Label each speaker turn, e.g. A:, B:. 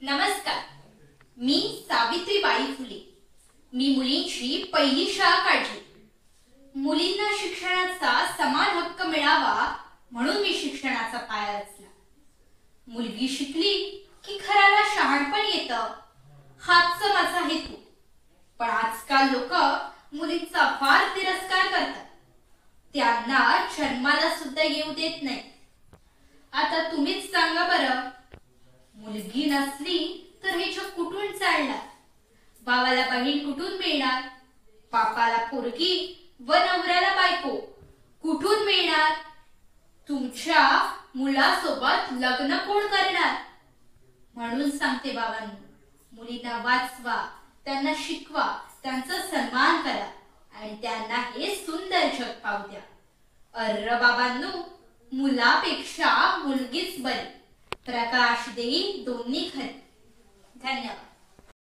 A: नमस्कार. मी सावित्रीबाई फुले. मी मुलींची पहिली शाळा काढली. मुलींना शिक्षणाचा समान हक्क मिळावा म्हणून मी शिक्षणाचा पाया रचला. मुलगी शिकली की घराला शहाणपण येतं, हाच माझा हेतू. पण आजकाल लोक मुलींचा फार तिरस्कार करतात. त्यांना जन्माला सुद्धा येऊ देत नाही. आता तुम्हीच सांगा बरं, मुलगी नसली तर हे जग कुठून चालणार? भावाला बहीण कुठून मिळणार? बापाला पोरगी व नवऱ्याला बायको कुठून मिळणार? तुमच्या मुलासोबत लग्न कोण करणार? म्हणून सांगते बाबांनो, मुलींना वाचवा, त्यांना शिकवा, त्यांचा सन्मान करा आणि त्यांना हे सुंदर जग पाहू द्या. अर्र बाबांनो, मुलापेक्षा मुलगीच बरी. प्रकाश देईल दोन्ही खरी. धन्यवाद.